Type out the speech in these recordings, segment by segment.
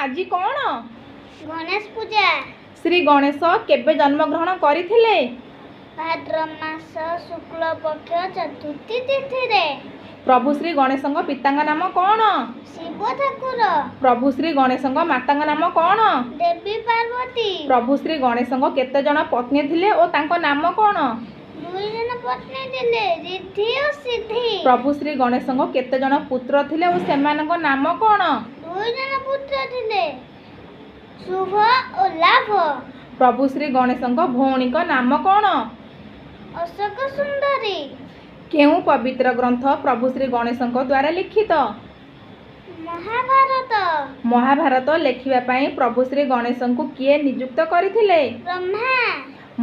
ଆଜି କ'ଣ? ଗଣେଶ ପୂଜା। ଶ୍ରୀ ଗଣେଶ କେବେ ଜନ୍ମଗ୍ରହଣ କରିଥିଲେ? ଭାଦ୍ର ମାସ ଶୁକ୍ଳ ପକ୍ଷ ଚତୁର୍ଥୀ ତିଥିରେ। ପ୍ରଭୁ ଶ୍ରୀ ଗଣେଶଙ୍କ ପିତାଙ୍କ ନାମ କ'ଣ? ଶିବ ଠାକୁର। ପ୍ରଭୁ ଶ୍ରୀ ଗଣେଶଙ୍କ ମାତାଙ୍କ ନାମ କ'ଣ? ଦେବୀ ପାର୍ବତୀ। ପ୍ରଭୁ ଶ୍ରୀ ଗଣେଶଙ୍କ କେତେ ଜଣ ପତ୍ନୀ ଥିଲେ ଓ ତାଙ୍କ ନାମ କ'ଣ? 2 ଜଣ ପତ୍ନୀ ଥିଲେ, ରିଦ୍ଧି ଓ ସିଦ୍ଧି। ପ୍ରଭୁ ଶ୍ରୀ ଗଣେଶଙ୍କ କେତେ ଜଣ ପୁତ୍ର ଥିଲେ ଓ ସେମାନଙ୍କ ନାମ କ'ଣ? 2 ଜଣ ପୁତ୍ର ଥିଲେ, ଶୁଭ ଓ ଲାଭ। ପ୍ରଭୁ ଶ୍ରୀ ଗଣେଶଙ୍କ ଭଉଣୀଙ୍କ ନାମ କ'ଣ? ଅଶୋକ ସୁନ୍ଦରୀ। କେଉଁ ପବିତ୍ର ଗ୍ରନ୍ଥ ପ୍ରଭୁ ଶ୍ରୀ ଗଣେଶଙ୍କ ଦ୍ୱାରା ଲିଖିତ? ମହାଭାରତ। ମହାଭାରତ ଲେଖିବା ପାଇଁ ପ୍ରଭୁ ଶ୍ରୀ ଗଣେଶଙ୍କୁ କିଏ ନିଯୁକ୍ତ କରିଥିଲେ? ବ୍ରହ୍ମା।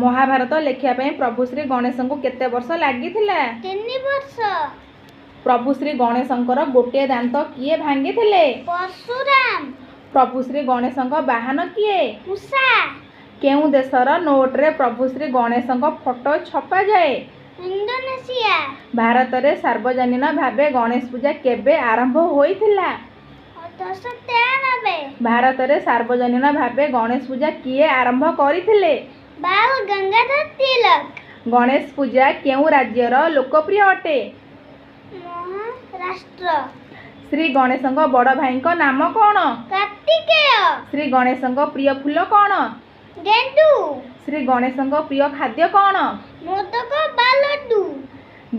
ମହାଭାରତ ଲେଖିବା ପାଇଁ ପ୍ରଭୁ ଶ୍ରୀ ଗଣେଶଙ୍କୁ କେତେ ବର୍ଷ ଲାଗିଥିଲା? 3 ବର୍ଷ। ପ୍ରଭୁ ଶ୍ରୀ ଗଣେଶଙ୍କର ଗୋଟିଏ ଦାନ୍ତ କିଏ ଭାଙ୍ଗିଥିଲେ? ପରଶୁରାମ। ପ୍ରଭୁ ଶ୍ରୀ ଗଣେଶଙ୍କ ବାହନ କିଏ? ମୂଷା। କେଉଁ ଦେଶର ନୋଟରେ ପ୍ରଭୁ ଶ୍ରୀ ଗଣେଶଙ୍କ ଫଟୋ ଛପାଯାଏ? ଇଣ୍ଡୋନେସିଆ। ଭାରତରେ ସାର୍ବଜନୀନ ଭାବେ ଗଣେଶ ପୂଜା କେବେ ଆରମ୍ଭ ହୋଇଥିଲା? 1893। ଭାରତରେ ସାର୍ବଜନୀନ ଭାବେ ଗଣେଶ ପୂଜା କିଏ ଆରମ୍ଭ କରିଥିଲେ? ବାଲ ଗଙ୍ଗାଧର ତିଲକ। ଗଣେଶ ପୂଜା କେଉଁ ରାଜ୍ୟର ଲୋକପ୍ରିୟ ଅଟେ? ମହାରାଷ୍ଟ୍ର। ଶ୍ରୀ ଗଣେଶଙ୍କ ବଡ଼ ଭାଇଙ୍କ ନାମ କ'ଣ? କାର୍ତ୍ତିକେୟ। ଶ୍ରୀ ଗଣେଶଙ୍କ ପ୍ରିୟ ଫୁଲ କ'ଣ? ଗେଣ୍ଡୁ। ଶ୍ରୀ ଗଣେଶଙ୍କ ପ୍ରିୟ ଖାଦ୍ୟ କ'ଣ? ମୋଦକ ବା ଲଡୁ।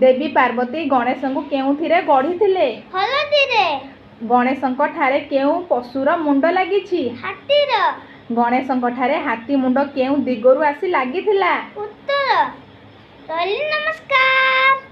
ଦେବୀ ପାର୍ବତୀ ଗଣେଶଙ୍କୁ କେଉଁଥିରେ ଗଢ଼ିଥିଲେ? ହଳଦୀରେ। ଗଣେଶଙ୍କ ଠାରେ କେଉଁ ପଶୁର ମୁଣ୍ଡ ଲାଗିଛି? ହାତୀର। ଗଣେଶଙ୍କ ଠାରେ ହାତୀ ମୁଣ୍ଡ କେଉଁ ଦିଗରୁ ଆସି ଲାଗିଥିଲା? ଉତ୍ତର। ରହିଲି, ନମସ୍କାର।